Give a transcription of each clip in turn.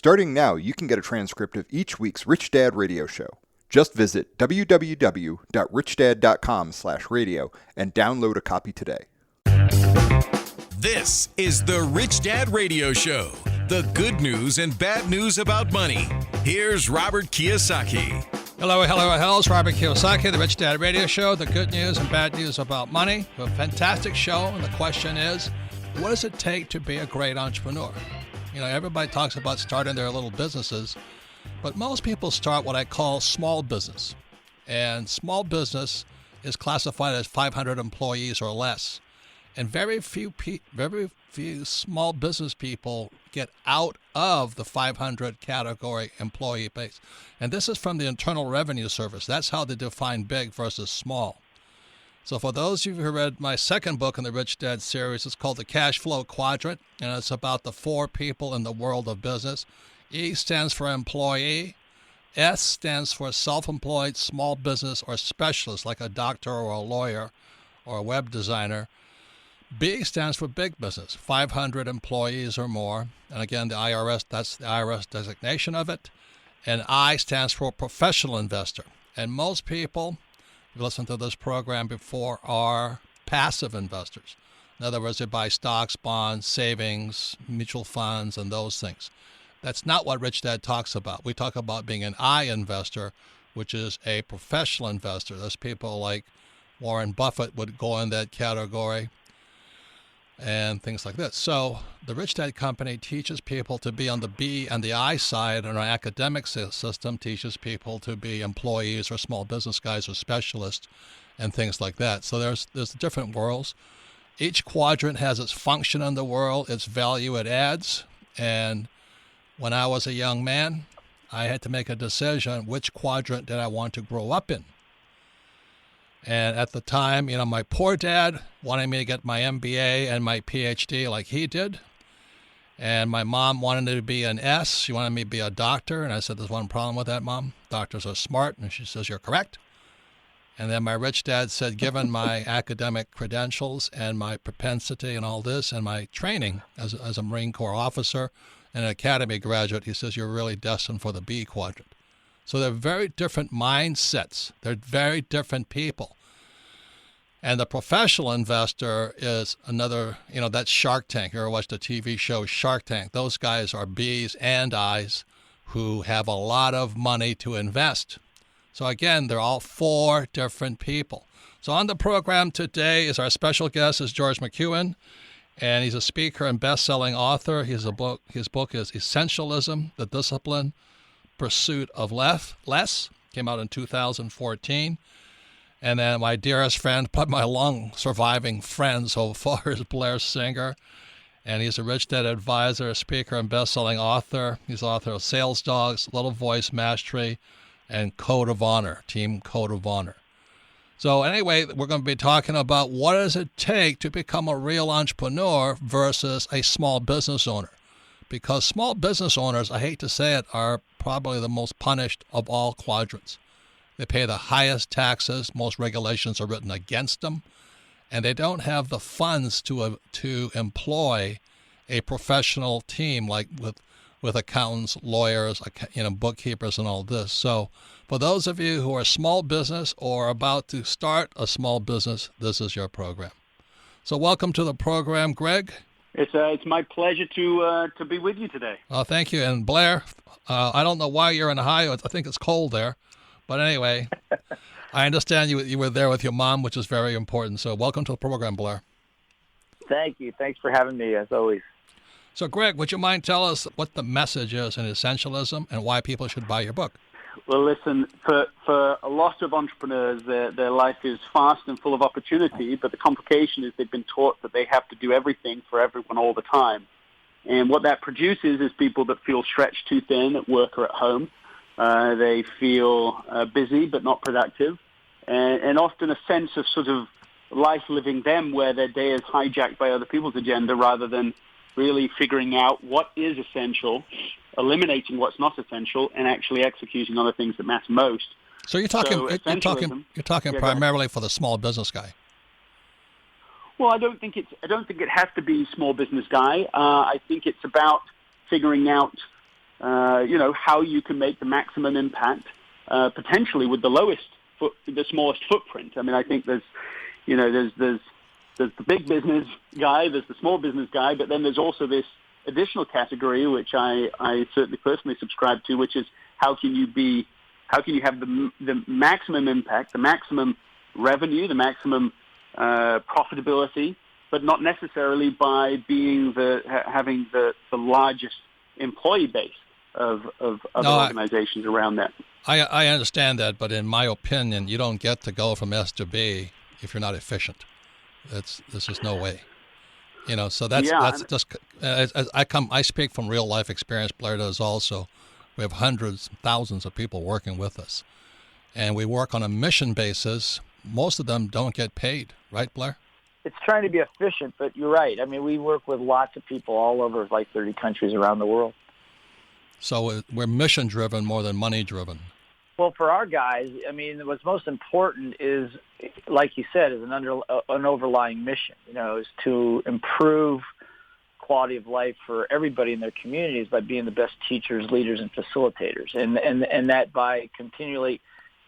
Starting now, you can get a transcript of each week's Rich Dad Radio Show. Just visit www.richdad.com/radio and download a copy today. This is the Rich Dad Radio Show, the good news and bad news about money. Here's Robert Kiyosaki. Hello. It's Robert Kiyosaki, the Rich Dad Radio Show, the good news and bad news about money. A fantastic show, and the question is, what does it take to be a great entrepreneur? You know, everybody talks about starting their little businesses, but most people start what I call small business. And small business is classified as 500 employees or less. And very few small business people get out of the 500 category employee base. And this is from the Internal Revenue Service. That's how they define big versus small. So for those of you who read my second book in the Rich Dad series, it's called The Cash Flow Quadrant, and it's about the four people in the world of business. E stands for employee. S stands for self-employed, small business, or specialist, like a doctor or a lawyer or a web designer. B stands for big business, 500 employees or more. And again, the IRS, that's the IRS designation of it. And I stands for professional investor. And most people who've listened to this program before are passive investors. In other words, they buy stocks, bonds, savings, mutual funds, and those things. That's not what Rich Dad talks about. We talk about being an I investor, which is a professional investor. There's people like Warren Buffett would go in that category and things like this. So the Rich Dad Company teaches people to be on the B and the I side, and our academic system teaches people to be employees or small business guys or specialists and things like that. So there's different worlds. Each quadrant has its function in the world, its value it adds. And when I was a young man, I had to make a decision which quadrant did I want to grow up in. And at the time, you know, my poor dad wanted me to get my MBA and my PhD like he did. And my mom wanted me to be an S. She wanted me to be a doctor. And I said, there's one problem with that, Mom. Doctors are smart. And she says, you're correct. And then my rich dad said, given my academic credentials and my propensity and all this and my training as a Marine Corps officer and an academy graduate, he says, you're really destined for the B quadrant. So they're very different mindsets. They're very different people. And the professional investor is another, you know, that's Shark Tank. You ever watched the TV show Shark Tank? Those guys are B's and I's who have a lot of money to invest. So again, they're all four different people. So on the program today is our special guest is Greg McKeown, and he's a speaker and best-selling author. His book is Essentialism, The Discipline Pursuit of Less, came out in 2014. And then my dearest friend, probably my long surviving friend so far, is Blair Singer. And he's a Rich Dad advisor, speaker, and best-selling author. He's author of Sales Dogs, Little Voice Mastery, and Code of Honor, Team Code of Honor. So anyway, we're going to be talking about what does it take to become a real entrepreneur versus a small business owner. Because small business owners, I hate to say it, are probably the most punished of all quadrants. They pay the highest taxes. Most regulations are written against them. And they don't have the funds to employ a professional team like with accountants, lawyers, bookkeepers, and all this. So for those of you who are small business or about to start a small business, this is your program. So welcome to the program, Greg. It's my pleasure to be with you today. Oh, thank you. And Blair, I don't know why you're in Ohio. I think it's cold there. But anyway, I understand you were there with your mom, which is very important. So welcome to the program, Blair. Thank you. Thanks for having me, as always. So, Greg, would you mind tell us what the message is in Essentialism and why people should buy your book? Well, listen, for a lot of entrepreneurs, their life is fast and full of opportunity, but the complication is they've been taught that they have to do everything for everyone all the time. And what that produces is people that feel stretched too thin at work or at home. They feel busy but not productive, and often a sense of sort of life living them where their day is hijacked by other people's agenda rather than really figuring out what is essential, eliminating what's not essential, and actually executing on the things that matter most. So you're talking primarily for the small business guy. Well, I don't think it has to be small business guy. I think it's about figuring out how you can make the maximum impact, potentially with the smallest footprint. I mean, I think there's the big business guy, there's the small business guy, but then there's also this additional category, which I certainly personally subscribe to, which is how can you have the maximum impact, the maximum revenue, the maximum profitability, but not necessarily by having the largest employee base of other organizations around that. I understand that, but in my opinion, you don't get to go from S to B if you're not efficient. There's just no way. So that's just I speak from real life experience. Blair does also. We have hundreds, thousands of people working with us, and we work on a mission basis. Most of them don't get paid, right, Blair? It's trying to be efficient, but you're right. I mean, we work with lots of people all over, like 30 countries around the world. So we're mission-driven more than money-driven. Well, for our guys, I mean, what's most important is, like you said, is an overlying mission. Is to improve quality of life for everybody in their communities by being the best teachers, leaders, and facilitators, and that by continually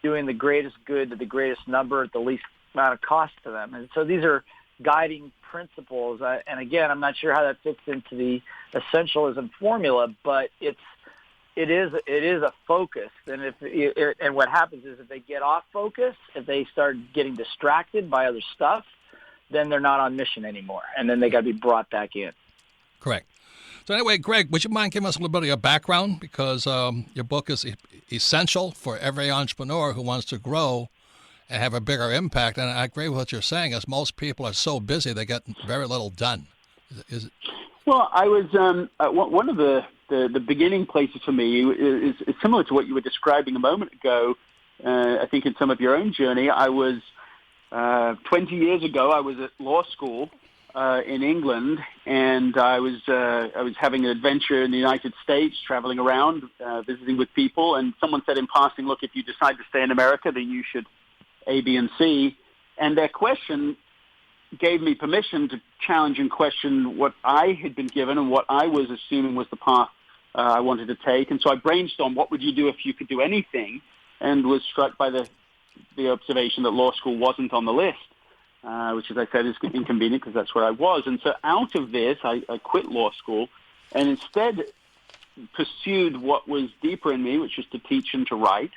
doing the greatest good to the greatest number at the least amount of cost to them. And so these are guiding principles. And again, I'm not sure how that fits into the essentialism formula, but it is a focus. And what happens is if they get off focus, if they start getting distracted by other stuff, then they're not on mission anymore, and then they got to be brought back in. Correct. So anyway, Greg, would you mind giving us a little bit of your background? Because your book is essential for every entrepreneur who wants to grow and have a bigger impact. And I agree with what you're saying, as most people are so busy, they get very little done. Is it? Well, I was one of the beginning places for me is similar to what you were describing a moment ago. I think in some of your own journey, I was 20 years ago. I was at law school in England, and I was having an adventure in the United States, traveling around, visiting with people. And someone said in passing, "Look, if you decide to stay in America, then you should A, B, and C." And their question gave me permission to challenge and question what I had been given and what I was assuming was the path I wanted to take. And so I brainstormed, what would you do if you could do anything? And was struck by the observation that law school wasn't on the list, which, as I said, is inconvenient because that's where I was. And so out of this, I quit law school and instead pursued what was deeper in me, which was to teach and to write,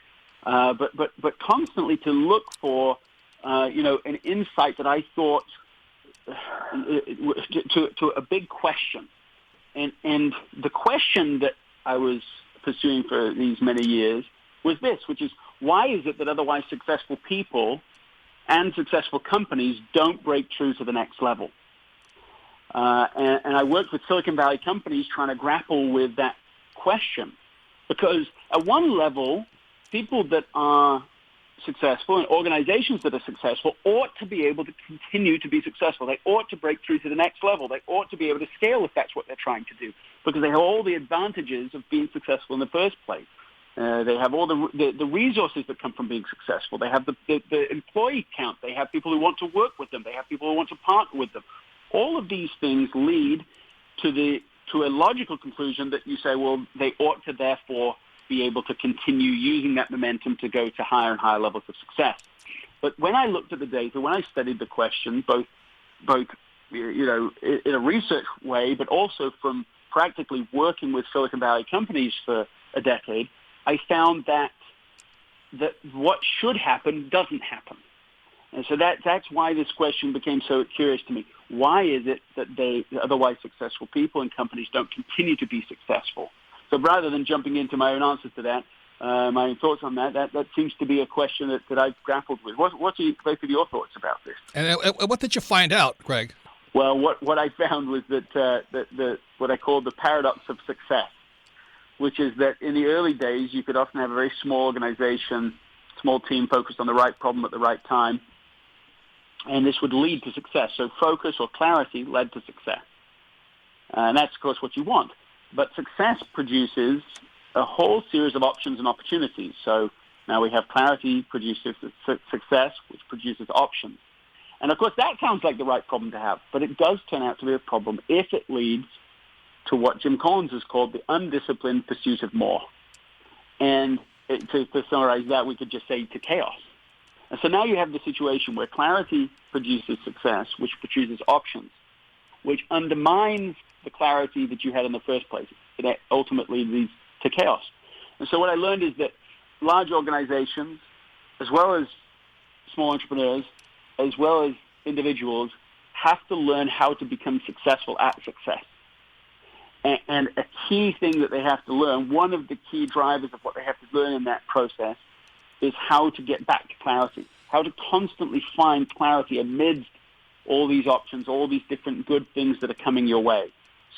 but constantly to look for an insight that I thought to a big question. And the question that I was pursuing for these many years was this, which is, why is it that otherwise successful people and successful companies don't break through to the next level? And I worked with Silicon Valley companies trying to grapple with that question. Because at one level, people that are successful and organizations that are successful ought to be able to continue to be successful. They ought to break through to the next level. They ought to be able to scale if that's what they're trying to do, because they have all the advantages of being successful in the first place. They have all the resources that come from being successful. They have the employee count. They have people who want to work with them. They have people who want to partner with them. All of these things lead to a logical conclusion that you say, well, they ought to therefore be able to continue using that momentum to go to higher and higher levels of success. But when I looked at the data, when I studied the question, both in a research way, but also from practically working with Silicon Valley companies for a decade, I found that what should happen doesn't happen. And so that's why this question became so curious to me. Why is it that otherwise successful people and companies don't continue to be successful? So rather than jumping into my own answers to that, my own thoughts on that seems to be a question that I've grappled with. What are both of your thoughts about this? And what did you find out, Greg? Well, what I found was that what I call the paradox of success, which is that in the early days, you could often have a very small organization, small team focused on the right problem at the right time, and this would lead to success. So focus or clarity led to success. And that's, of course, what you want. But success produces a whole series of options and opportunities. So now we have clarity produces success, which produces options. And, of course, that sounds like the right problem to have, but it does turn out to be a problem if it leads to what Jim Collins has called the undisciplined pursuit of more. And to summarize that, we could just say to chaos. And so now you have the situation where clarity produces success, which produces options, which undermines the clarity that you had in the first place. It ultimately leads to chaos. And so what I learned is that large organizations, as well as small entrepreneurs, as well as individuals, have to learn how to become successful at success. And a key thing that they have to learn, one of the key drivers of what they have to learn in that process, is how to get back to clarity, how to constantly find clarity amidst all these options, all these different good things that are coming your way,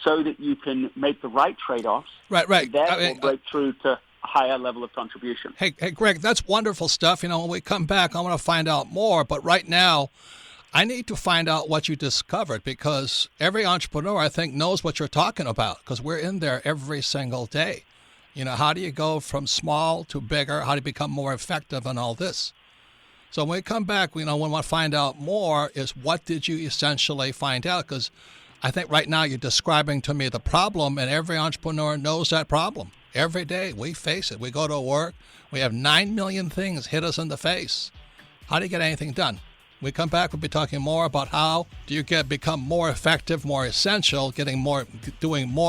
so that you can make the right trade-offs, Right. Therefore break through to a higher level of contribution. Hey, Greg, that's wonderful stuff. When we come back, I want to find out more. But right now, I need to find out what you discovered, because every entrepreneur, I think, knows what you're talking about, because we're in there every single day. How do you go from small to bigger? How do you become more effective and all this? So when we come back, we want to find out more is what did you essentially find out? Because I think right now you're describing to me the problem, and every entrepreneur knows that problem. Every day we face it. We go to work. We have 9 million things hit us in the face. How do you get anything done? We come back, we'll be talking more about how do you become more effective, more essential, doing more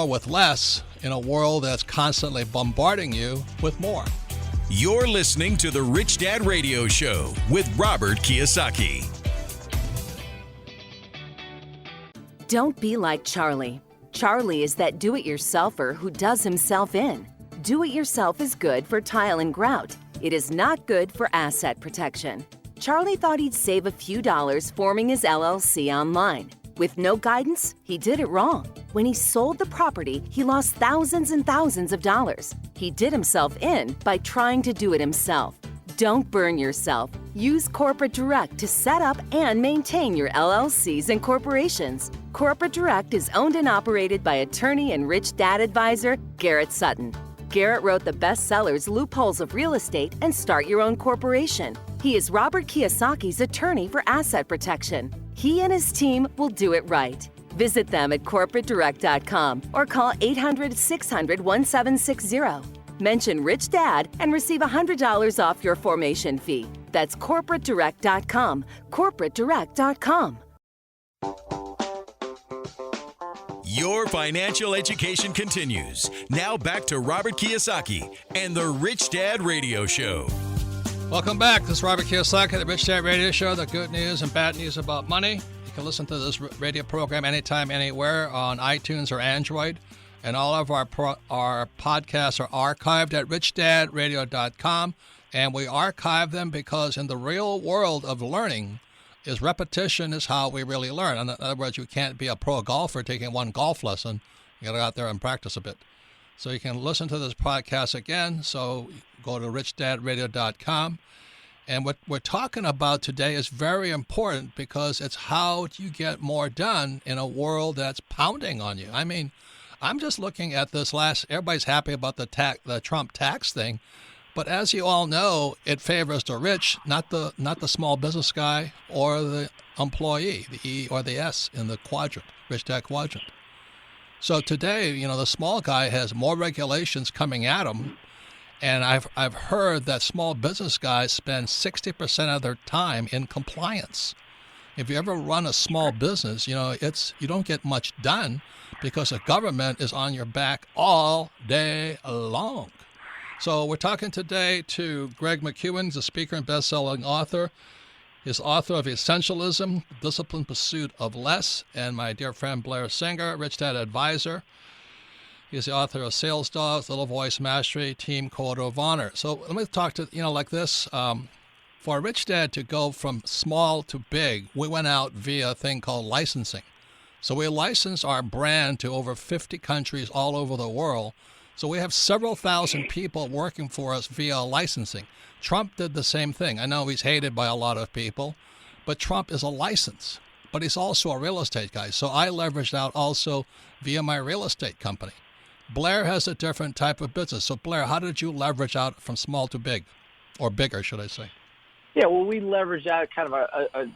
with less in a world that's constantly bombarding you with more. You're listening to the Rich Dad Radio Show with Robert Kiyosaki. Don't be like Charlie. Charlie is that do-it-yourselfer who does himself in. Do-it-yourself is good for tile and grout. It is not good for asset protection. Charlie thought he'd save a few dollars forming his LLC online. With no guidance, he did it wrong. When he sold the property, he lost thousands and thousands of dollars. He did himself in by trying to do it himself. Don't burn yourself. Use Corporate Direct to set up and maintain your LLCs and corporations. Corporate Direct is owned and operated by attorney and rich dad advisor Garrett Sutton. Garrett wrote the bestsellers Loopholes of Real Estate and Start Your Own Corporation. He is Robert Kiyosaki's attorney for asset protection. He and his team will do it right. Visit them at corporatedirect.com or call 800-600-1760. Mention Rich Dad and receive $100 off your formation fee. That's corporatedirect.com. corporatedirect.com. Your financial education continues. Now back to Robert Kiyosaki and the Rich Dad Radio Show. Welcome back. This is Robert Kiyosaki, the Rich Dad Radio Show, the good news and bad news about money. You can listen to this radio program anytime, anywhere on iTunes or Android. And all of our podcasts are archived at richdadradio.com. And we archive them because in the real world of learning, repetition is how we really learn. In other words, you can't be a pro golfer taking one golf lesson. You got to go out there and practice a bit. So you can listen to this podcast again. So go to richdadradio.com. And what we're talking about today is very important because it's how do you get more done in a world that's pounding on you. I mean, I'm just looking at this everybody's happy about the Trump tax thing. But as you all know, it favors the rich, not the small business guy or the employee, the E or the S in the quadrant, Rich Dad quadrant. So today, the small guy has more regulations coming at him, and I've heard that small business guys spend 60% of their time in compliance. If you ever run a small business, you don't get much done because the government is on your back all day long. So we're talking today to Greg McKeown. He's a speaker and best-selling author. He's author of Essentialism, Disciplined Pursuit of Less, and my dear friend Blair Singer, Rich Dad Advisor. He's the author of Sales Dogs, Little Voice Mastery, Team Code of Honor. So let me talk to, like this. For a Rich Dad to go from small to big, we went out via a thing called licensing. So we licensed our brand to over 50 countries all over the world. So we have several thousand people working for us via licensing. Trump did the same thing. I know he's hated by a lot of people, but Trump is a license. But he's also a real estate guy. So I leveraged out also via my real estate company. Blair has a different type of business. So Blair, how did you leverage out from small to big? Or bigger, should I say? Yeah, well, we leverage out kind of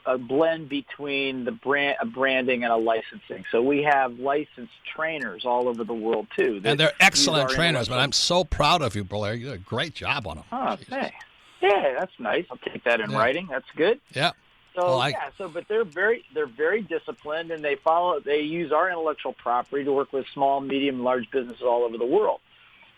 a blend between the branding and a licensing. So we have licensed trainers all over the world, too. And they're excellent trainers, man. I'm so proud of you, Blair. You did a great job on them. Oh, thanks. Yeah, that's nice. I'll take that in writing. That's good. Yeah. So but they're very disciplined, and they use our intellectual property to work with small, medium, large businesses all over the world.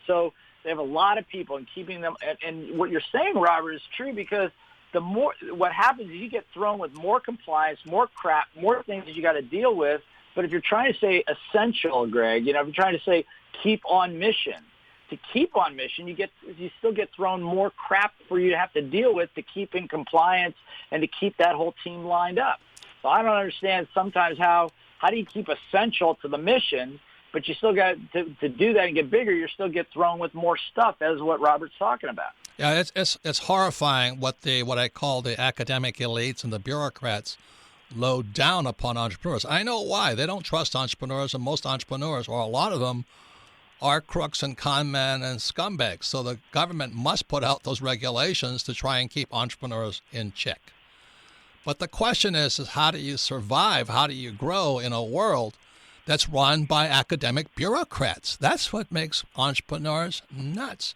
So they have a lot of people, and keeping them. And what you're saying, Robert, is true, because what happens is you get thrown with more compliance, more crap, more things that you got to deal with. But if you're trying to say essential, Greg, if you're trying to say keep on mission. To keep on mission, you still get thrown more crap for you to have to deal with to keep in compliance and to keep that whole team lined up. So I don't understand sometimes how do you keep essential to the mission, but you still got to do that and get bigger. You still get thrown with more stuff, as what Robert's talking about. Yeah, it's horrifying what I call the academic elites and the bureaucrats load down upon entrepreneurs. I know why. They don't trust entrepreneurs, and most entrepreneurs, or a lot of them, are crooks and con men and scumbags. So the government must put out those regulations to try and keep entrepreneurs in check. But the question is how do you survive? How do you grow in a world that's run by academic bureaucrats? That's what makes entrepreneurs nuts.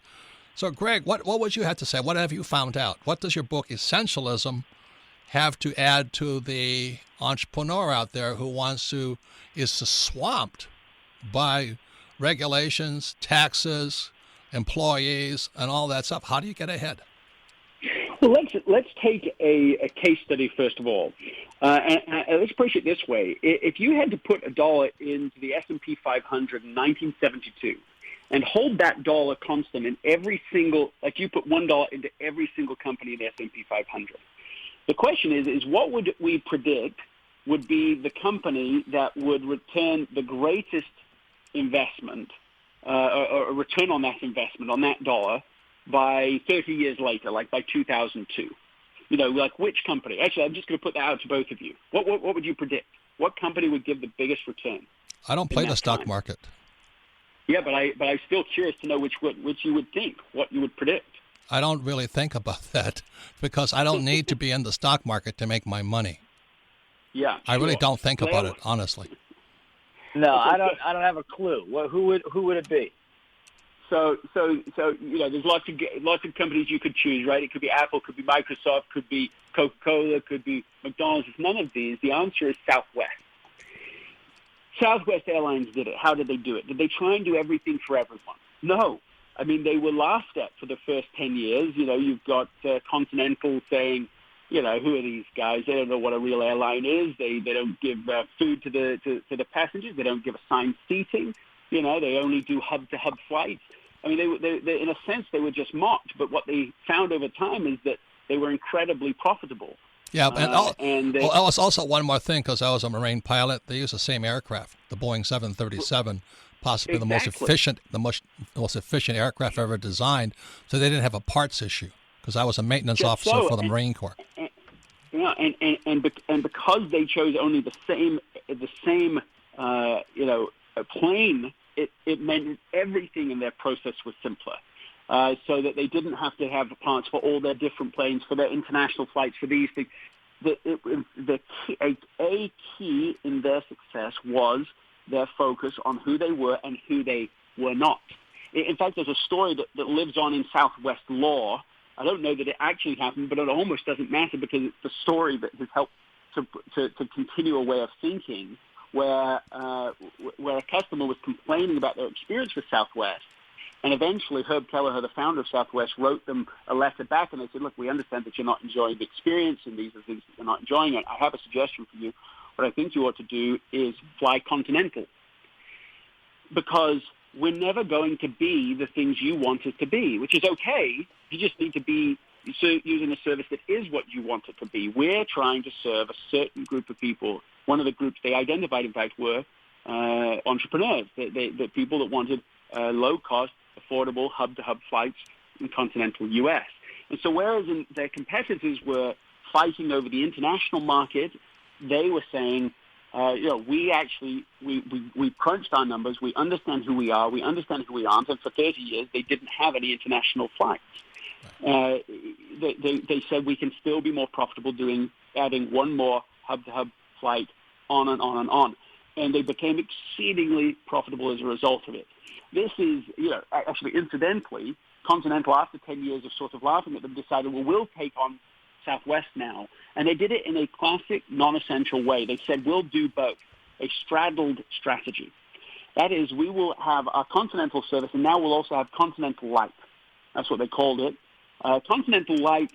So, Greg, what would you have to say? What have you found out? What does your book, Essentialism, have to add to the entrepreneur out there who is swamped by regulations, taxes, employees, and all that stuff? How do you get ahead? Well, let's take a case study first of all, and let's approach it this way. If you had to put $1 into the S&P 500 in 1972 and hold that dollar constant in every single, like you put $1 into every single company in the S&P 500, the question is what would we predict would be the company that would return the greatest investment, or return on that investment, on that dollar, by 30 years later, like by 2002. Like which company? Actually, I'm just going to put that out to both of you. What would you predict? What company would give the biggest return? I don't play the stock market. Yeah, but I'm still curious to know which you would think, what you would predict. I don't really think about that because I don't need to be in the stock market to make my money. Yeah, I really don't think about it, honestly. No, I don't have a clue. Who would it be? So there's lots of companies you could choose, right? It could be Apple, could be Microsoft, could be Coca-Cola, could be McDonald's. It's none of these. The answer is Southwest. Southwest Airlines did it. How did they do it? Did they try and do everything for everyone? No. I mean, they were laughed at for the first 10 years. You've got Continental saying, who are these guys? They don't know what a real airline is. They don't give food to the passengers. They don't give assigned seating. They only do hub-to-hub flights. I mean, they in a sense, they were just mocked. But what they found over time is that they were incredibly profitable. Yeah, and also one more thing, because I was a Marine pilot. They use the same aircraft, the Boeing 737, possibly the most efficient aircraft ever designed. So they didn't have a parts issue, because I was a maintenance officer for the Marine Corps. And because they chose only the same plane, it meant everything in their process was simpler. So that they didn't have to have parts for all their different planes, for their international flights, for these things. A key in their success was their focus on who they were and who they were not. In fact, there's a story that lives on in Southwest law. I don't know that it actually happened, but it almost doesn't matter because it's the story that has helped to continue a way of thinking where a customer was complaining about their experience with Southwest. And eventually, Herb Kelleher, the founder of Southwest, wrote them a letter back, and they said, look, we understand that you're not enjoying the experience, and these are things that you're not enjoying. I have a suggestion for you. What I think you ought to do is fly Continental, because we're never going to be the things you want us to be, which is okay. You just need to be using a service that is what you want it to be. We're trying to serve a certain group of people. One of the groups they identified, in fact, were entrepreneurs, the people that wanted low-cost, affordable hub-to-hub flights in continental U.S. And so whereas their competitors were fighting over the international market, they were saying, we crunched our numbers, we understand who we are, we understand who we aren't, and for 30 years they didn't have any international flights. They said we can still be more profitable adding one more hub-to-hub flight on and on and on. And they became exceedingly profitable as a result of it. This is, actually, incidentally, Continental, after 10 years of sort of laughing at them, decided, well, we'll take on Southwest now. And they did it in a classic non-essential way. They said, we'll do both, a straddled strategy. That is, we will have our Continental service, and now we'll also have Continental Light. That's what they called it. Continental Light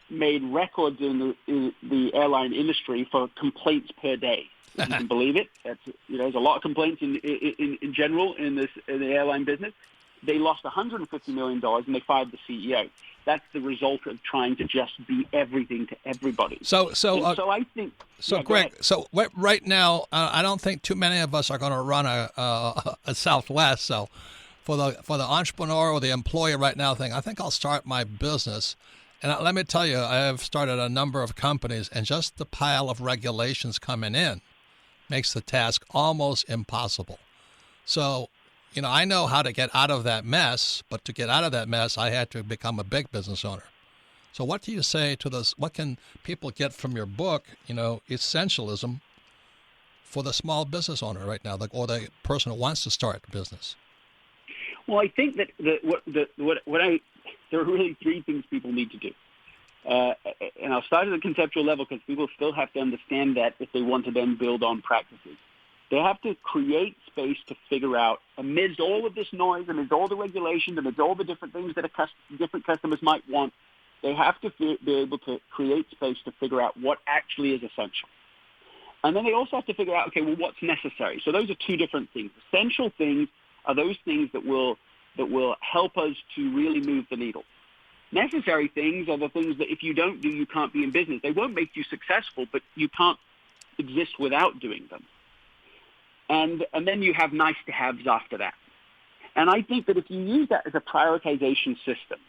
made records in the airline industry for complaints per day. If you can believe it. There's a lot of complaints in general in the airline business. They lost $150 million and they fired the CEO. That's the result of trying to just be everything to everybody. So I think. So, Greg, right now, I don't think too many of us are going to run a Southwest. So, for the entrepreneur or the employee right now, I think I'll start my business. And let me tell you, I have started a number of companies, and just the pile of regulations coming in makes the task almost impossible. So, I know how to get out of that mess, but to get out of that mess, I had to become a big business owner. So what do you say to this? What can people get from your book, Essentialism, for the small business owner right now, or the person who wants to start a business? Well, I think that there are really three things people need to do. And I'll start at the conceptual level because people still have to understand that if they want to then build on practices. They have to create space to figure out, amidst all of this noise, amidst all the regulations, amidst all the different things that different customers might want, they have to be able to create space to figure out what actually is essential. And then they also have to figure out, okay, well, what's necessary? So those are two different things. Essential things are those things that will help us to really move the needle. Necessary things are the things that if you don't do, you can't be in business. They won't make you successful, but you can't exist without doing them. And then you have nice-to-haves after that. And I think that if you use that as a prioritization system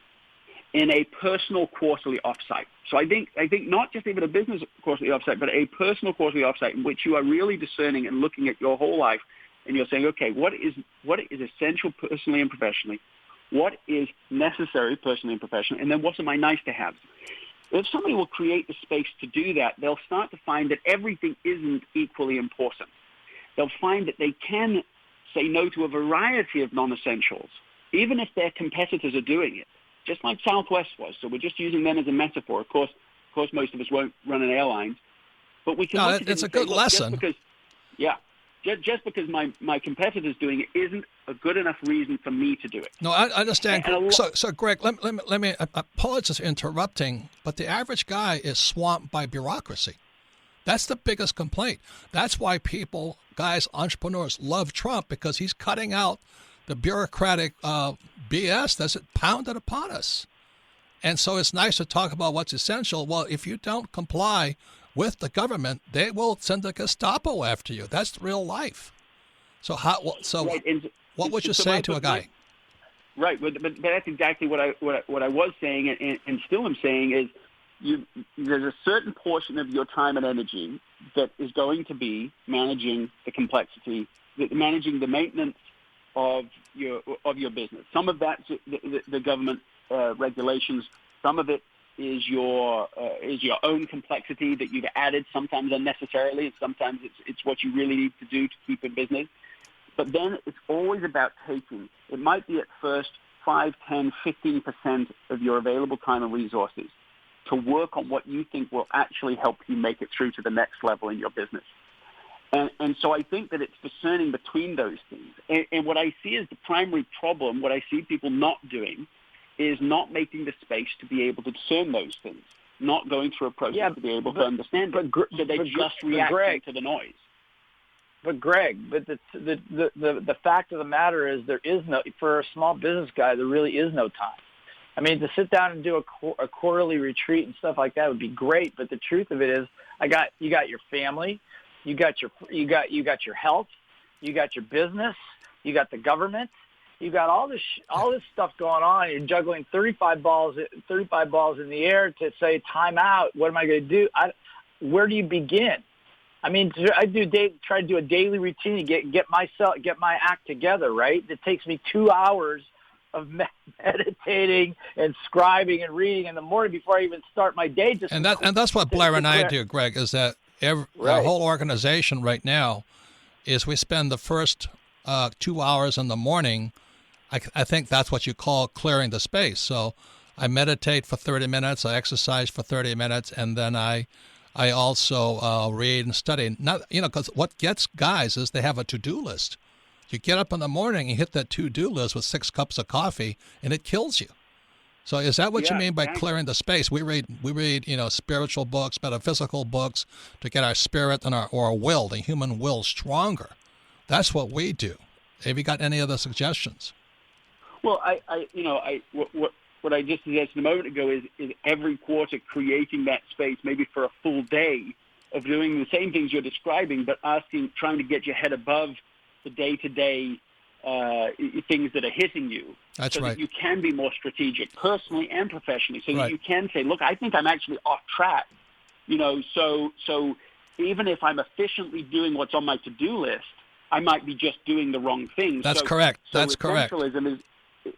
in a personal quarterly offsite, so I think not just even a business quarterly offsite, but a personal quarterly offsite in which you are really discerning and looking at your whole life, and you're saying, okay, what is essential personally and professionally? What is necessary personally and professionally? And then what are my nice-to-haves? If somebody will create the space to do that, they'll start to find that everything isn't equally important. They'll find that they can say no to a variety of non-essentials, even if their competitors are doing it, just like Southwest was. So we're just using them as a metaphor. Of course, most of us won't run an airline, but we can. No, it's a good lesson. Just because my competitor's doing it isn't a good enough reason for me to do it. No, I understand. So Greg, let me apologize for interrupting, but the average guy is swamped by bureaucracy. That's the biggest complaint. That's why entrepreneurs love Trump, because he's cutting out the bureaucratic BS that's pounded upon us. And so it's nice to talk about what's essential. Well, if you don't comply with the government, they will send the Gestapo after you. That's real life. So what would you say to a guy? Right, but that's exactly what I was saying, and still am saying is, there's a certain portion of your time and energy that is going to be managing the complexity, managing the maintenance of your business. Some of that's the government regulations. Some of it is your own complexity that you've added, sometimes unnecessarily, and sometimes it's what you really need to do to keep in business. But then it's always about taking. It might be at first 5, 10, 15% of your available time and resources to work on what you think will actually help you make it through to the next level in your business. And so I think that it's discerning between those things. And what I see as the primary problem, what I see people not doing, is not making the space to be able to discern those things, not going through a process to be able to understand it. So they just react to the noise. But Greg, the fact of the matter is for a small business guy, there really is no time. I mean, to sit down and do a quarterly retreat and stuff like that would be great. But the truth of it is, you got your family, you got your health, you got your business, you got the government, you got all this stuff going on. You're juggling 35 balls in the air to say time out. What am I going to do? Where do you begin? I mean, try to do a daily routine, get my act together. Right? It takes me 2 hours of meditating and scribing and reading in the morning before I even start my day. And that's what Blair and I do, Greg, is that our whole organization right now is we spend the first 2 hours in the morning. I think that's what you call clearing the space. So I meditate for 30 minutes, I exercise for 30 minutes, and then I also read and study. Not, because what gets guys is they have a to-do list. You get up in the morning and hit that to-do list with 6 cups of coffee, and it kills you. So is that what you mean by clearing the space? We read, spiritual books, metaphysical books to get our spirit and our will, the human will, stronger. That's what we do. Have you got any other suggestions? Well, what I just suggested a moment ago is every quarter creating that space, maybe for a full day, of doing the same things you're describing, but trying to get your head above the day-to-day things that are hitting you. That's so right. That you can be more strategic, personally and professionally, so that you can say, look, I think I'm actually off track. So even if I'm efficiently doing what's on my to-do list, I might be just doing the wrong things. That's correct. That's correct.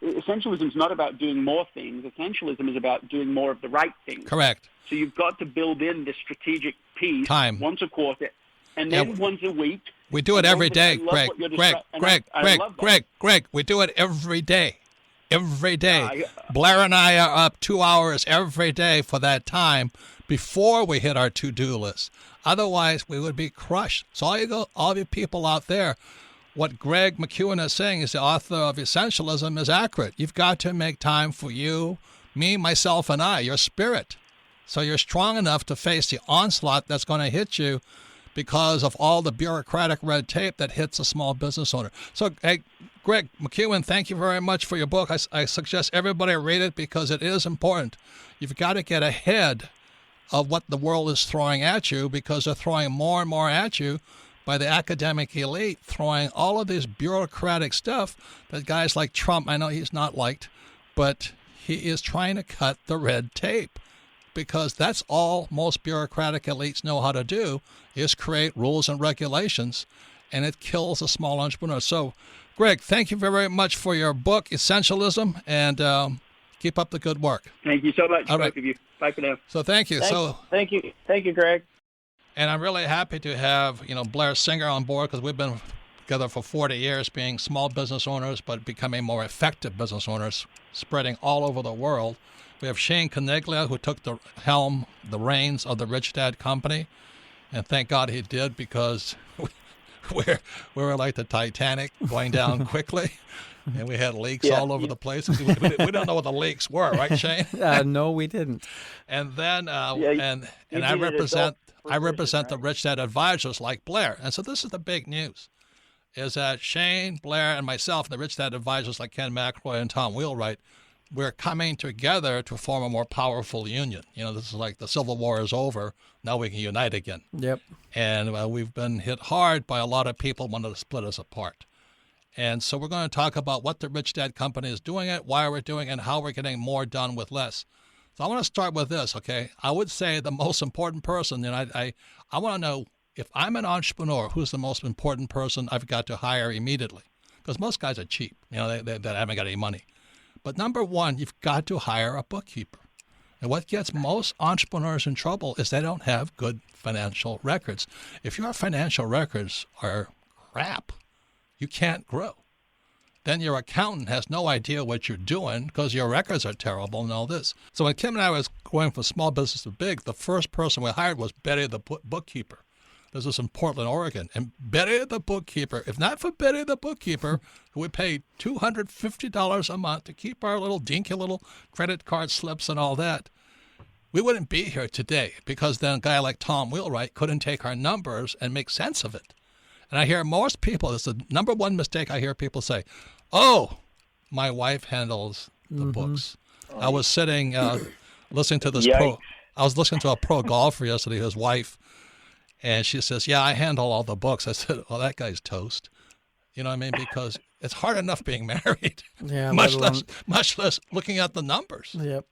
Essentialism is not about doing more things. Essentialism is about doing more of the right things. Correct. So you've got to build in this strategic piece once a quarter, and then once a week. We do it every day, Greg. Greg, we do it every day. Every day. Blair and I are up 2 hours every day for that time before we hit our to-do list. Otherwise, we would be crushed. So all you people out there, what Greg McKeown is saying, is the author of Essentialism, is accurate. You've got to make time for you, me, myself, and I, your spirit. So you're strong enough to face the onslaught that's going to hit you because of all the bureaucratic red tape that hits a small business owner. So, hey, Greg McKeown, thank you very much for your book. I suggest everybody read it because it is important. You've got to get ahead of what the world is throwing at you, because they're throwing more and more at you by the academic elite, throwing all of this bureaucratic stuff that guys like Trump, I know he's not liked, but he is trying to cut the red tape, because that's all most bureaucratic elites know how to do, is create rules and regulations, and it kills a small entrepreneur. So, Greg, thank you very much for your book, Essentialism, and keep up the good work. Thank you so much, both of you. Bye for now. So thank you. Thank you, Greg. And I'm really happy to have Blair Singer on board, because we've been together for 40 years, being small business owners, but becoming more effective business owners, spreading all over the world. We have Shane Coneglia, who took the reins of the Rich Dad Company, and thank God he did, because we were like the Titanic, going down quickly. And we had leaks all over the place. We don't know what the leaks were, right, Shane? No, we didn't. And then and I represent the Rich Dad Advisors like Blair. And so this is the big news, is that Shane, Blair, and myself, and the Rich Dad Advisors like Ken McElroy and Tom Wheelwright, we're coming together to form a more powerful union. This is like the Civil War is over. Now we can unite again. Yep. And we've been hit hard by a lot of people wanting to split us apart. And so we're going to talk about what the Rich Dad Company is doing it, why we're doing it, and how we're getting more done with less. So I want to start with this, okay? I would say the most important person, and I want to know, if I'm an entrepreneur, who's the most important person I've got to hire immediately? Because most guys are cheap. They haven't got any money. But number one, you've got to hire a bookkeeper. And what gets most entrepreneurs in trouble is they don't have good financial records. If your financial records are crap, you can't grow. Then your accountant has no idea what you're doing because your records are terrible and all this. So when Kim and I was going from small business to big, the first person we hired was Betty the bookkeeper. This was in Portland, Oregon. And Betty the bookkeeper, if not for Betty the bookkeeper, who we paid $250 a month to keep our little dinky little credit card slips and all that, we wouldn't be here today, because then a guy like Tom Wheelwright couldn't take our numbers and make sense of it. And I hear most people, it's the number one mistake I hear people say, oh, my wife handles the books. I was sitting listening to this I was listening to a pro golfer yesterday, his wife, and she says, yeah, I handle all the books. I said, well, that guy's toast. You know what I mean? Because it's hard enough being married, Yeah, much less looking at the numbers. Yep.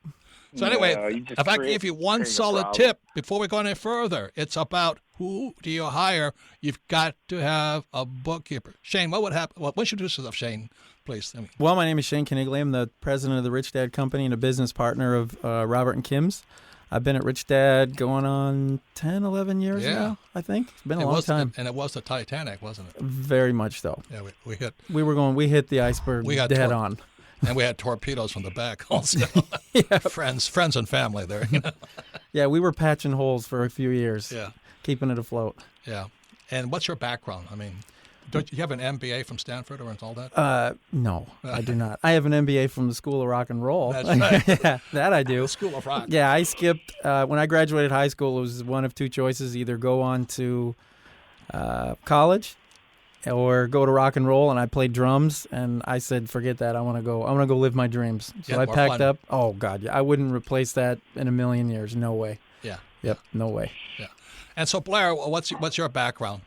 So anyway, you just if I create- give you one create a solid problem. tip before we go any further, it's about who do you hire. You've got to have a bookkeeper. Shane, what would happen? Well, introduce yourself, Shane, please. Well, my name is Shane Knigley. I'm the president of the Rich Dad Company and a business partner of Robert and Kim's. I've been at Rich Dad going on 10, 11 years now, I think. It's been a long time. And it was the Titanic, wasn't it? Very much so. Yeah, we hit. We hit the iceberg dead on. And we had torpedoes from the back also. Friends and family there. Yeah, we were patching holes for a few years. Yeah. Keeping it afloat. Yeah. And what's your background? I mean, don't you have an MBA from Stanford or all that? No, I do not. I have an MBA from the School of Rock and Roll. That's right. Yeah, that I do. The School of Rock. Yeah, I skipped. When I graduated high school, it was one of two choices: either go on to college or go to rock and roll. And I played drums, and I said, "Forget that. I want to go. I want to go live my dreams." So I packed up. Oh God, yeah, I wouldn't replace that in a million years. No way. Yeah. Yep. No way. Yeah. And so, Blair, what's your background?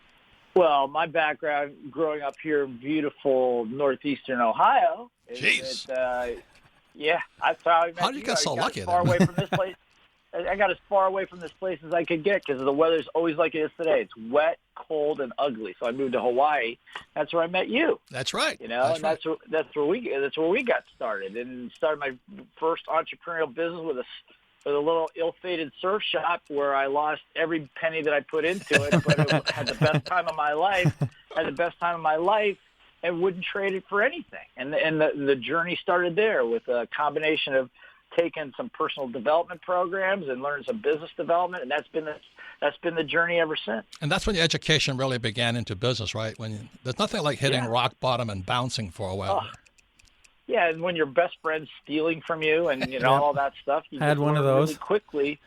Well, my background growing up here in beautiful northeastern Ohio. Jeez. That's how I met How did you get so lucky? As far away from this place. I got as far away from this place as I could get because the weather's always like it is today. It's wet, cold, and ugly. So I moved to Hawaii. That's where I met you. That's right. That's where we got started and started my first entrepreneurial business with a little ill-fated surf shop where I lost every penny that I put into it, but it had the best time of my life, and wouldn't trade it for anything. And the journey started there with a combination of taking some personal development programs and learning some business development, and that's been the journey ever since. And that's when your education really began into business, right? There's nothing like hitting rock bottom and bouncing for a while. Yeah, and when your best friend's stealing from you and all that stuff, you had just one of learn those really quickly.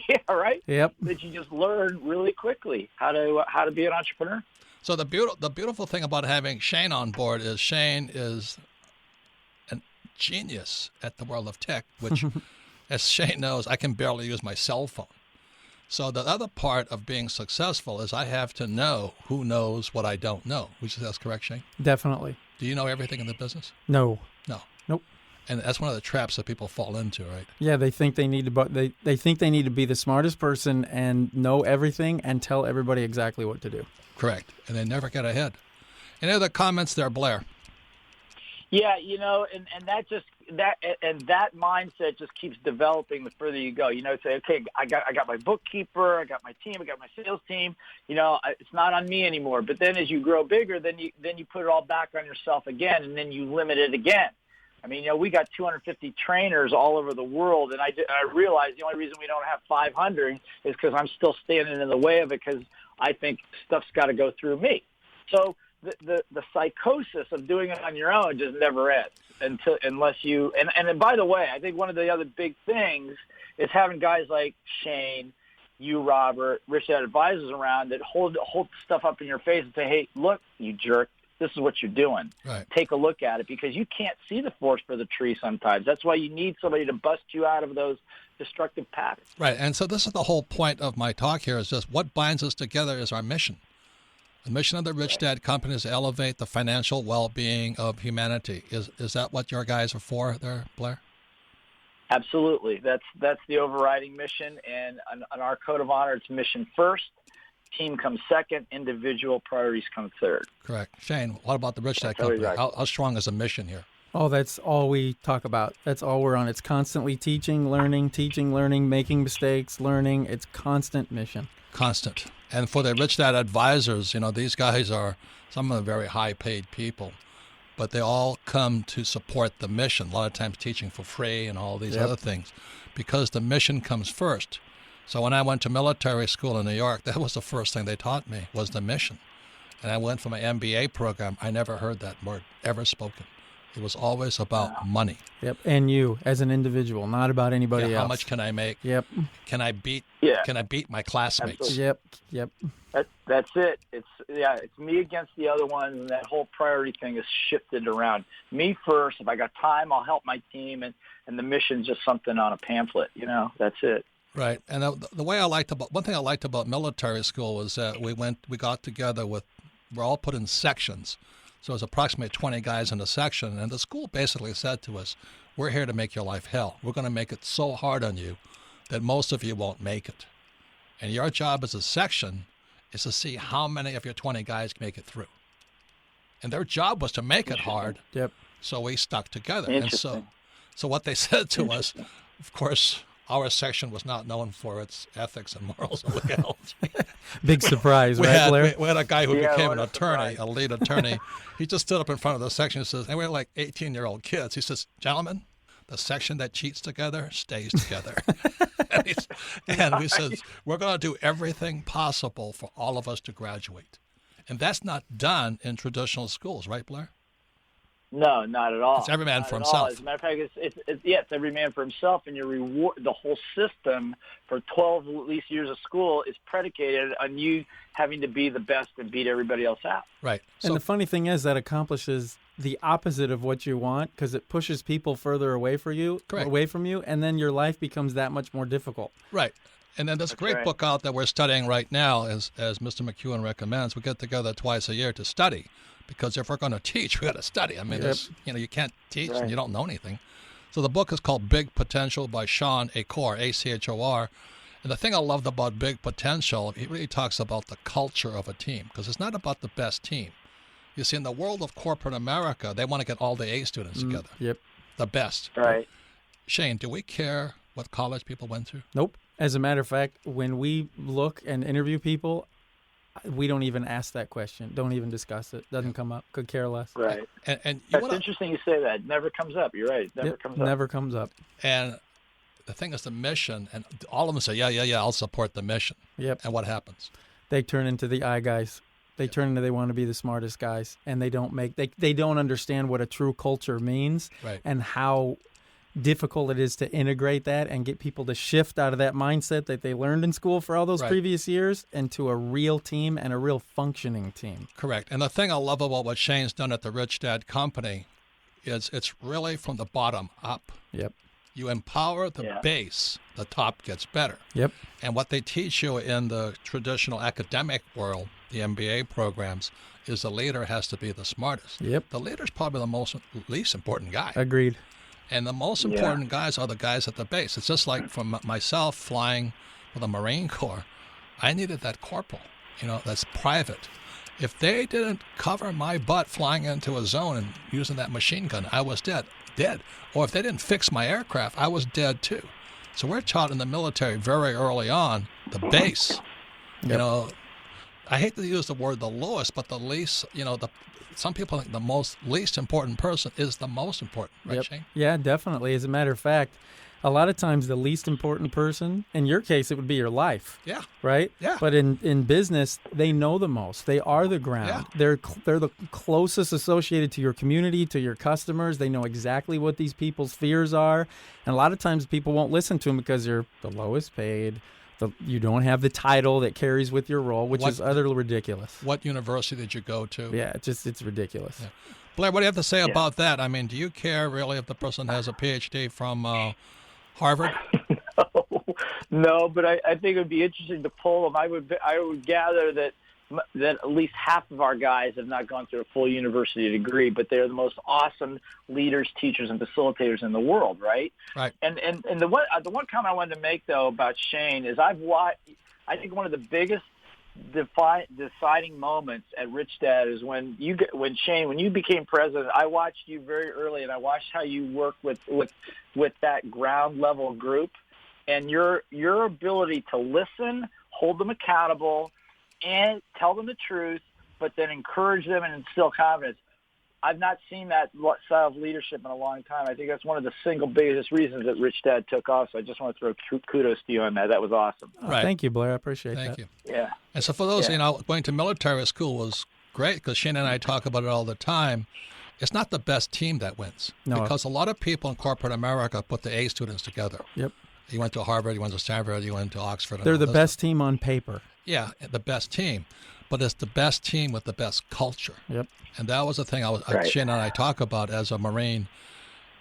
Yeah, right. Yep. That you just learn really quickly how to be an entrepreneur. So the beautiful thing about having Shane on board is Shane is a genius at the world of tech, which, as Shane knows, I can barely use my cell phone. So the other part of being successful is I have to know who knows what I don't know. Which is that's correct, Shane? Definitely. Do you know everything in the business? No. No. Nope. And that's one of the traps that people fall into, right? Yeah, they think they need to. They think they need to be the smartest person and know everything and tell everybody exactly what to do. Correct. And they never get ahead. Any other comments there, Blair? Yeah, and that mindset just keeps developing the further you go. Say, okay, I got my bookkeeper, I got my team, I got my sales team. It's not on me anymore. But then as you grow bigger, then you put it all back on yourself again, and then you limit it again. I mean, we got 250 trainers all over the world, and I realized the only reason we don't have 500 is because I'm still standing in the way of it because I think stuff's got to go through me. So the psychosis of doing it on your own just never ends unless you and by the way, I think one of the other big things is having guys like Shane, you, Robert, Rich Dad Advisors around that hold stuff up in your face and say, hey, look, you jerk, this is what you're doing. Right. Take a look at it because you can't see the forest for the tree sometimes. That's why you need somebody to bust you out of those destructive patterns. Right. And so this is the whole point of my talk here is just what binds us together is our mission. The mission of the Rich Dad Company is to elevate the financial well-being of humanity. Is that what your guys are for there, Blair? Absolutely. That's the overriding mission. And on our code of honor, it's mission first, team comes second, individual priorities come third. Correct. Shane, what about the Rich Dad Company? How strong is the mission here? Oh, that's all we talk about. That's all we're on. It's constantly teaching, learning, making mistakes, learning. It's constant mission. Constant. And for the Rich Dad Advisors, these guys are some of the very high-paid people, but they all come to support the mission, a lot of times teaching for free and all these other things, because the mission comes first. So when I went to military school in New York, that was the first thing they taught me, was the mission. And I went for my MBA program. I never heard that word ever spoken. It was always about money. Yep, and you as an individual, not about anybody else. How much can I make? Yep. Can I beat my classmates? Absolutely. Yep. That's it. It's me against the other ones, and that whole priority thing is shifted around. Me first. If I got time, I'll help my team, and the mission's just something on a pamphlet. That's it. Right. And one thing I liked about military school was that we got together we're all put in sections. So there's approximately 20 guys in the section, and the school basically said to us, we're here to make your life hell. We're going to make it so hard on you that most of you won't make it. And your job as a section is to see how many of your 20 guys can make it through. And their job was to make it hard. Yep. So we stuck together. And so what they said to us, of course, our section was not known for its ethics and morals and legality. Big surprise, right, Blair? We had a guy who became an surprise. attorney, a lead attorney. He just stood up in front of the section and says, and we're like 18-year-old kids. He says, gentlemen, the section that cheats together stays together. and we said, we're going to do everything possible for all of us to graduate. And that's not done in traditional schools, right, Blair? No, not at all. It's every man not for at himself. all. As a matter of fact, it's every man for himself, and your reward, the whole system for 12 at least years of school is predicated on you having to be the best and beat everybody else out. Right. And the funny thing is that accomplishes the opposite of what you want because it pushes people further away from you, and then your life becomes that much more difficult. Right. And then there's a great book out that we're studying right now, as Mr. McKeown recommends. We get together twice a year to study. Because if we're going to teach, we got to study. I mean, you can't teach and you don't know anything. So the book is called Big Potential by Sean Achor, A-C-H-O-R. And the thing I loved about Big Potential, he really talks about the culture of a team, because it's not about the best team. You see, in the world of corporate America, they want to get all the A students together. Yep. The best. Right. Shane, do we care what college people went to? Nope. As a matter of fact, when we look and interview people, we don't even ask that question. Don't even discuss it. Doesn't come up. Could care less. Right. And that's interesting you say that. It never comes up. You're right. It never comes up. Never comes up. And the thing is the mission, and all of them say, yeah, I'll support the mission. Yep. And what happens? They turn into the I guys. They turn into they want to be the smartest guys, and they don't understand what a true culture means and how difficult it is to integrate that and get people to shift out of that mindset that they learned in school for all those previous years into a real team and a real functioning team. Correct. And the thing I love about what Shane's done at the Rich Dad Company is it's really from the bottom up. Yep. You empower the base, the top gets better. Yep. And what they teach you in the traditional academic world, the MBA programs, is the leader has to be the smartest. Yep. The leader's probably the least important guy. Agreed. And the most important guys are the guys at the base. It's just like for myself flying for the Marine Corps, I needed that corporal, that's private. If they didn't cover my butt flying into a zone and using that machine gun, I was dead. Or if they didn't fix my aircraft, I was dead too. So we're taught in the military very early on, the base. Yep. I hate to use the word the lowest, but the least, some people think the least important person is the most important, right, Shane? Yeah, definitely. As a matter of fact, a lot of times the least important person, in your case, it would be your life. Yeah. Right? Yeah. But in business, they know the most. They are the ground. Yeah. They're the closest associated to your community, to your customers. They know exactly what these people's fears are. And a lot of times people won't listen to them because you're the lowest paid. You don't have the title that carries with your role, which is utterly ridiculous. What university did you go to? Yeah, it's ridiculous. Yeah. Blair, what do you have to say about that? I mean, do you care really if the person has a PhD from Harvard? No, but I think it would be interesting to poll them. I would gather that at least half of our guys have not gone through a full university degree, but they're the most awesome leaders, teachers, and facilitators in the world, right? Right. And the one comment I wanted to make though about Shane is I think one of the biggest deciding moments at Rich Dad is when Shane, when you became president. I watched you very early, and I watched how you worked with that ground level group, and your ability to listen, hold them accountable, and tell them the truth, but then encourage them and instill confidence. I've not seen that style of leadership in a long time. I think that's one of the single biggest reasons that Rich Dad took off. So I just want to throw kudos to you on that. That was awesome. Right. Thank you, Blair. I appreciate that. Thank you. Yeah. And so for those, going to military school was great because Shane and I talk about it all the time. It's not the best team that wins. No. Because a lot of people in corporate America put the A students together. Yep. You went to Harvard, you went to Stanford, you went to Oxford. They're the best team on paper. Yeah, the best team. But it's the best team with the best culture. Yep. And that was the thing Shane and I talk about as a Marine.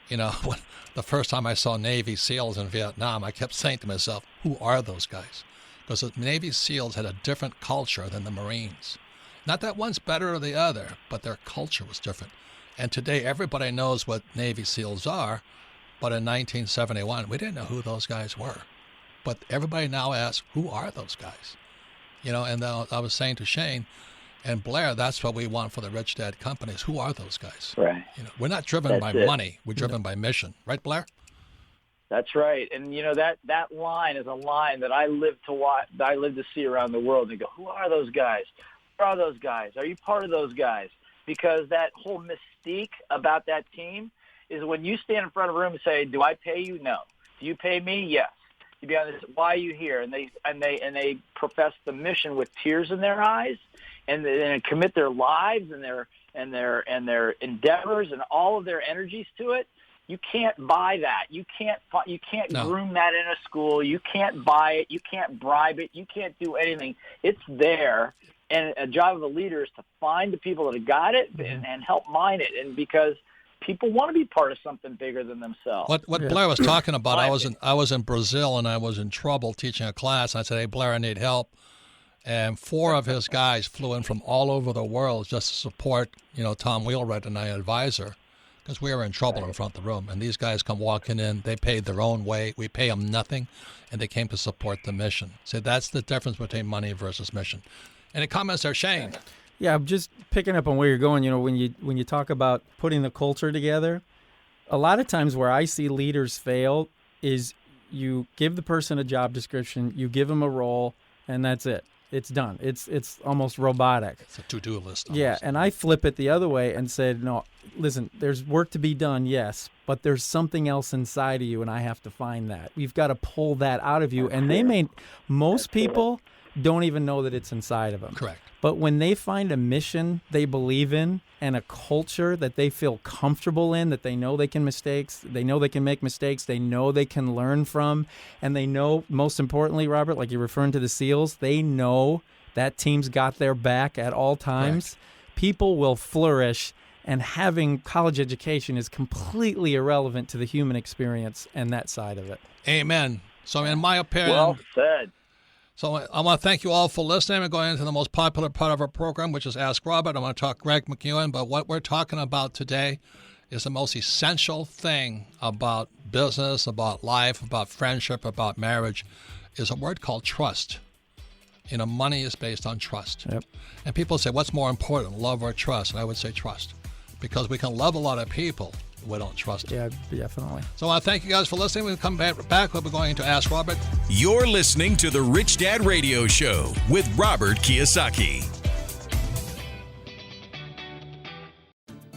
When the first time I saw Navy SEALs in Vietnam, I kept saying to myself, who are those guys? Because the Navy SEALs had a different culture than the Marines. Not that one's better or the other, but their culture was different. And today, everybody knows what Navy SEALs are, but in 1971, we didn't know who those guys were. But everybody now asks, who are those guys? You know, and I was saying to Shane and Blair, that's what we want for the Rich Dad companies. Who are those guys? Right. You know, we're not driven by money. We're driven by mission. Right, Blair? That's right. And, you know, that line is a line that I live to watch, I live to see around the world. They go, who are those guys? Who are those guys? Are you part of those guys? Because that whole mystique about that team is when you stand in front of a room and say, do I pay you? No. Do you pay me? Yes. To be honest, why are you here? And they profess the mission with tears in their eyes, and they commit their lives and their endeavors and all of their energies to it. You can't buy that. You can't groom that in a school. You can't buy it. You can't bribe it. You can't do anything. It's there, and a job of a leader is to find the people that have got it and help mine it. And because people want to be part of something bigger than themselves. What Blair was talking about, I was in Brazil and I was in trouble teaching a class. I said, hey, Blair, I need help. And 4 of his guys flew in from all over the world just to support, you know, Tom Wheelwright and I, advisor, because we were in trouble in front of the room. And these guys come walking in. They paid their own way. We pay them nothing, and they came to support the mission. So that's the difference between money versus mission. Any comments there, Shane? Yeah, I'm just picking up on where you're going. You know, when you talk about putting the culture together, a lot of times where I see leaders fail is you give the person a job description, you give them a role, and that's it. It's done. It's almost robotic. It's a to-do list. Almost. Yeah, and I flip it the other way and said, no, listen, there's work to be done, yes, but there's something else inside of you, and I have to find that. We've got to pull that out of you. And most people don't even know that it's inside of them. Correct. But when they find a mission they believe in and a culture that they feel comfortable in, that they know they can make mistakes, they know they can learn from, and they know, most importantly, Robert, like you're referring to the SEALs, they know that team's got their back at all times. Correct. People will flourish, and having college education is completely irrelevant to the human experience and that side of it. Amen. So in my opinion... Well said. So I want to thank you all for listening. We're going into the most popular part of our program, which is Ask Robert. I want to talk Greg McKeown, but what we're talking about today is the most essential thing about business, about life, about friendship, about marriage, is a word called trust. You know, money is based on trust. Yep. And people say, what's more important, love or trust? And I would say trust, because we can love a lot of people, we don't trust them. Yeah, definitely. So I want to thank you guys for listening. We'll come back. We'll be going to Ask Robert. You're listening to the Rich Dad Radio Show with Robert Kiyosaki.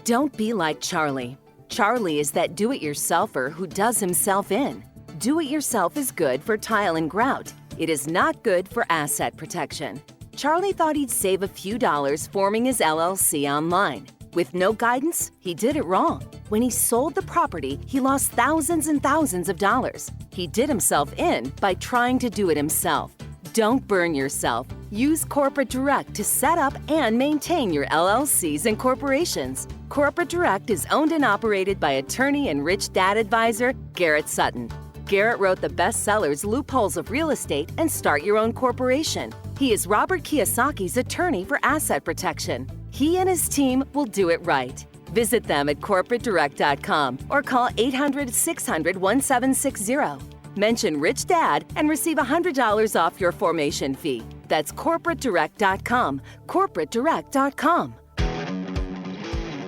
Don't be like Charlie. Charlie is that do-it-yourselfer who does himself in. Do-it-yourself is good for tile and grout. It is not good for asset protection. Charlie thought he'd save a few dollars forming his LLC online. With no guidance, he did it wrong. When he sold the property, he lost thousands and thousands of dollars. He did himself in by trying to do it himself. Don't burn yourself. Use Corporate Direct to set up and maintain your LLCs and corporations. Corporate Direct is owned and operated by attorney and rich dad advisor Garrett Sutton. Garrett wrote the bestsellers Loopholes of Real Estate and Start Your Own Corporation. He is Robert Kiyosaki's attorney for asset protection. He and his team will do it right. Visit them at corporatedirect.com or call 800-600-1760. Mention Rich Dad and receive $100 off your formation fee. That's corporatedirect.com. corporatedirect.com.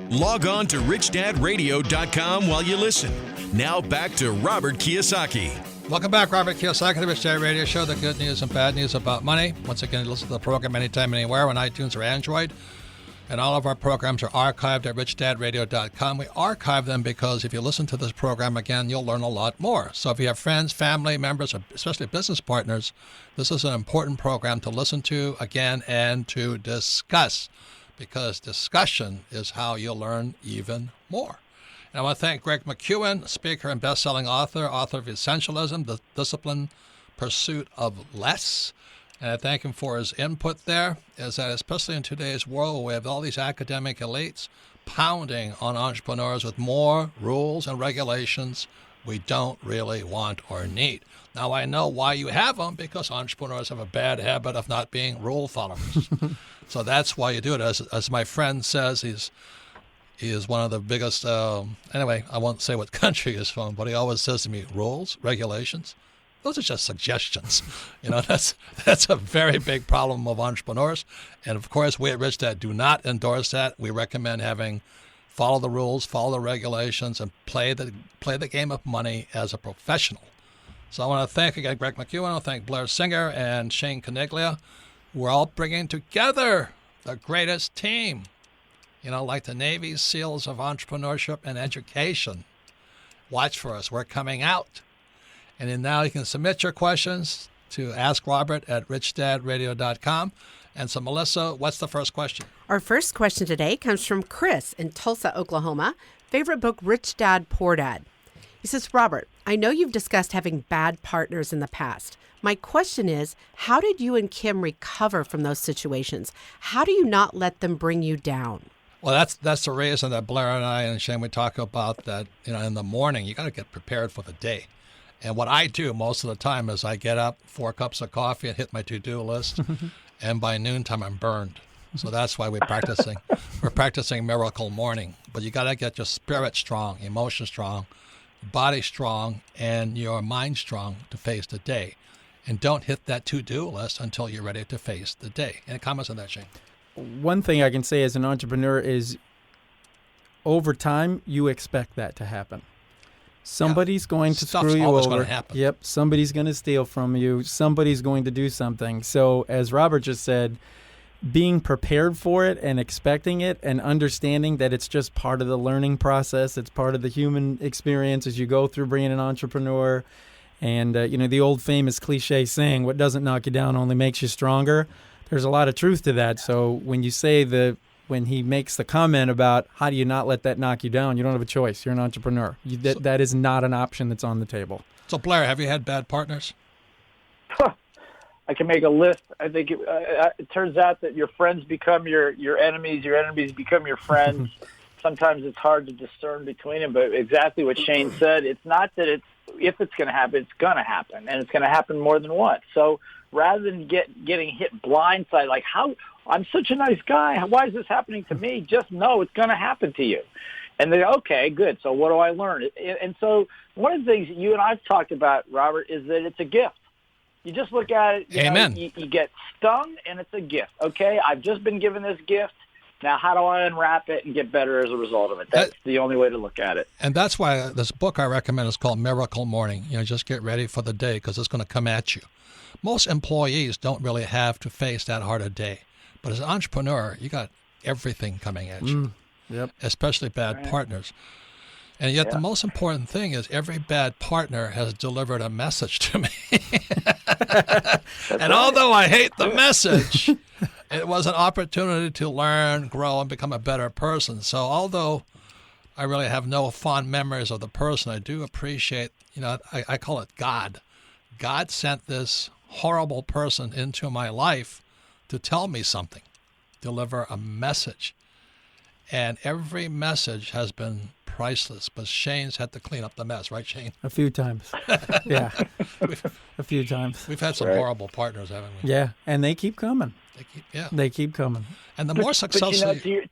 Log on to richdadradio.com while you listen. Now back to Robert Kiyosaki. Welcome back, Robert Kiyosaki, the Rich Dad Radio Show, the good news and bad news about money. Once again, listen to the program anytime, anywhere on iTunes or Android. And all of our programs are archived at richdadradio.com. We archive them because if you listen to this program again, you'll learn a lot more. So if you have friends, family members, or especially business partners, this is an important program to listen to again and to discuss, because discussion is how you'll learn even more. And I want to thank Greg McKeown, speaker and best-selling author of Essentialism, The Disciplined Pursuit of Less. And I thank him for his input there, is that especially in today's world where we have all these academic elites pounding on entrepreneurs with more rules and regulations we don't really want or need. Now, I know why you have them, because entrepreneurs have a bad habit of not being rule followers. So that's why you do it. As my friend says, he is one of the biggest. Anyway, I won't say what country he's from, but he always says to me, rules, regulations, those are just suggestions. That's a very big problem of entrepreneurs. And of course, we at Rich Dad do not endorse that. We recommend follow the rules, follow the regulations, and play the game of money as a professional. So I want to thank again Greg McKeown. I want to thank Blair Singer and Shane Caniglia. We're all bringing together the greatest team, like the Navy SEALs of entrepreneurship and education. Watch for us. We're coming out. And then now you can submit your questions to AskRobert@richdadradio.com. And so, Melissa, what's the first question? Our first question today comes from Chris in Tulsa, Oklahoma. Favorite book, Rich Dad, Poor Dad. He says, Robert, I know you've discussed having bad partners in the past. My question is, how did you and Kim recover from those situations? How do you not let them bring you down? Well, that's the reason that Blair and I and Shane, we talk about that, in the morning, you got to get prepared for the day. And what I do most of the time is I get up, 4 cups of coffee, and hit my to-do list. And by noontime, I'm burned. So that's why we're practicing Miracle Morning. But you got to get your spirit strong, emotion strong, body strong, and your mind strong to face the day. And don't hit that to-do list until you're ready to face the day. Any comments on that, Shane? One thing I can say as an entrepreneur is over time, you expect that to happen. Somebody's going to screw you over. Going to happen. Yep. Somebody's going to steal from you. Somebody's going to do something. So as Robert just said, being prepared for it and expecting it and understanding that it's just part of the learning process. It's part of the human experience as you go through being an entrepreneur. And, the old famous cliche saying, what doesn't knock you down only makes you stronger. There's a lot of truth to that. So when you say when he makes the comment about how do you not let that knock you down, you don't have a choice. You're an entrepreneur. That is not an option that's on the table. So, Blair, have you had bad partners? I can make a list. I think it turns out that your friends become your enemies. Your enemies become your friends. Sometimes it's hard to discern between them, but exactly what Shane said, it's not that if it's going to happen, it's going to happen, and it's going to happen more than once. So rather than getting hit blindsided, like, how I'm such a nice guy, why is this happening to me? Just know it's going to happen to you. And they go, okay, good. So what do I learn? And so one of the things you and I've talked about, Robert, is that it's a gift. You just look at it, Amen. You get stung, and it's a gift. Okay, I've just been given this gift. Now, how do I unwrap it and get better as a result of it? That's the only way to look at it. And that's why this book I recommend is called Miracle Morning. Just get ready for the day because it's going to come at you. Most employees don't really have to face that hard a day. But as an entrepreneur, you got everything coming at you, especially bad partners. And yet the most important thing is every bad partner has delivered a message to me. And although I hate the message, it was an opportunity to learn, grow, and become a better person. So although I really have no fond memories of the person, I do appreciate, I call it God. God sent this horrible person into my life to tell me something, deliver a message. And every message has been priceless, but Shane's had to clean up the mess, right, Shane? A few times. Yeah, a few times. We've had some horrible partners, haven't we? Yeah, and they keep coming. They keep coming. And the more successful you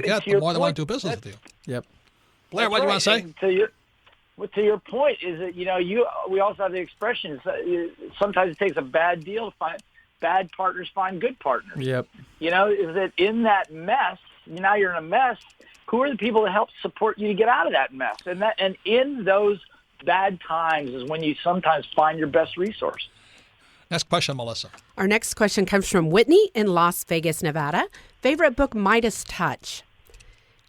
get, the more they want to do business with you. Yep. Blair, what do you want to say? To your point is that, we also have the expression, sometimes it takes a bad deal to find bad partners find good partners. Yep. Is that in that mess, now you're in a mess, who are the people that help support you to get out of that mess? And in those bad times is when you sometimes find your best resource. Next question, Melissa. Our next question comes from Whitney in Las Vegas, Nevada. Favorite book, Midas Touch.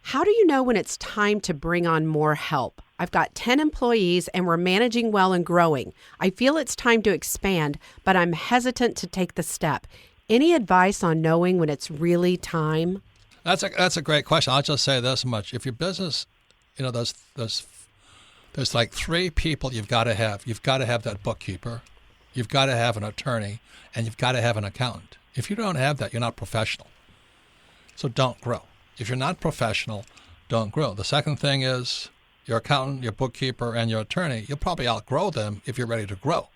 How do you know when it's time to bring on more help? I've got 10 employees and we're managing well and growing. I feel it's time to expand, but I'm hesitant to take the step. Any advice on knowing when it's really time? That's a great question. I'll just say this much. If your business, there's like 3 people you've got to have. You've got to have that bookkeeper. You've got to have an attorney, and you've got to have an accountant. If you don't have that, you're not professional. So don't grow. If you're not professional, don't grow. The second thing is your accountant, your bookkeeper, and your attorney. You'll probably outgrow them if you're ready to grow.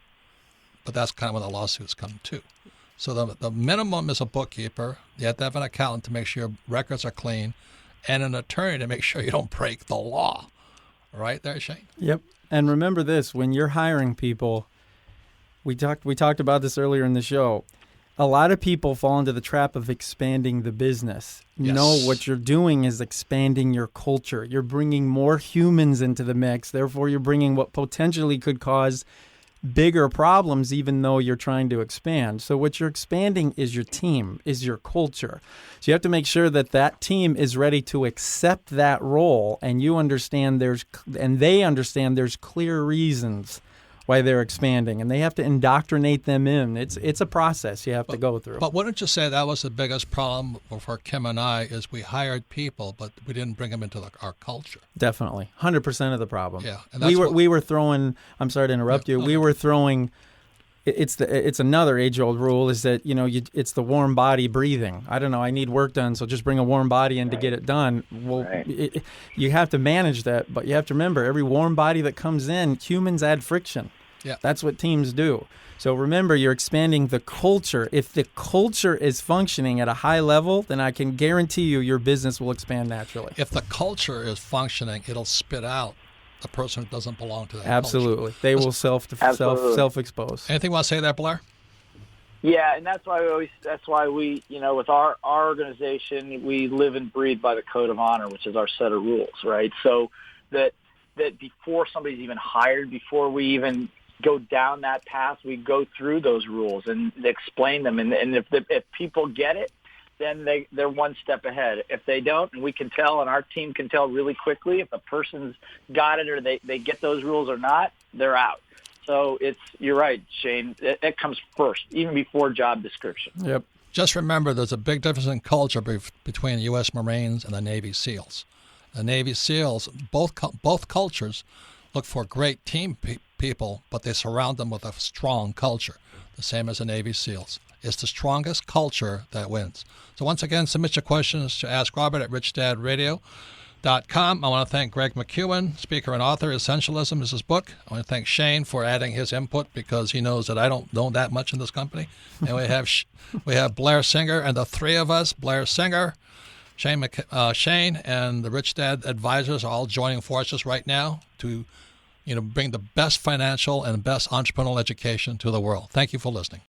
But that's kind of when the lawsuits come too. So the minimum is a bookkeeper. You have to have an accountant to make sure your records are clean, and an attorney to make sure you don't break the law. Right there, Shane? Yep. And remember this, when you're hiring people, we talked about this earlier in the show. A lot of people fall into the trap of expanding the business. Yes. No, what you're doing is expanding your culture. You're bringing more humans into the mix. Therefore, you're bringing what potentially could cause bigger problems, even though you're trying to expand. So what you're expanding is your team, is your culture. So you have to make sure that that team is ready to accept that role, and you understand they understand there's clear reasons why they're expanding, and they have to indoctrinate them in. It's a process you have to go through. But wouldn't you say that was the biggest problem for Kim and I, is we hired people, but we didn't bring them into our culture? Definitely. 100% of the problem. Yeah. And that's we were throwing, I'm sorry to interrupt you, we were throwing, it's another age-old rule, is that, it's the warm body breathing. I don't know, I need work done, so just bring a warm body in to get it done. Well, you have to manage that, but you have to remember, every warm body that comes in, humans add friction. Yeah. That's what teams do. So remember, you're expanding the culture. If the culture is functioning at a high level, then I can guarantee you your business will expand naturally. If the culture is functioning, it'll spit out the person who doesn't belong to that Absolutely. culture. They will self-expose. Anything you want to say there, Blair? Yeah, and that's why we, with our organization, we live and breathe by the code of honor, which is our set of rules, right? So that before somebody's even hired, before we even go down that path, we go through those rules and explain them. And if people get it, then they're one step ahead. If they don't, and we can tell, and our team can tell really quickly if a person's got it or they get those rules or not, they're out. So you're right, Shane. It comes first, even before job description. Yep. Just remember, there's a big difference in culture between the U.S. Marines and the Navy SEALs. The Navy SEALs, both cultures, look for great team people, but they surround them with a strong culture, the same as the Navy SEALs. It's the strongest culture that wins. So once again, submit your questions to Ask Robert at richdadradio.com. I want to thank Greg McKeown, speaker and author. Essentialism is his book. I want to thank Shane for adding his input, because he knows that I don't know that much in this company. And we have Blair Singer, and the three of us, Blair Singer, Shane, and the Rich Dad Advisors, are all joining forces right now to bring the best financial and best entrepreneurial education to the world. Thank you for listening.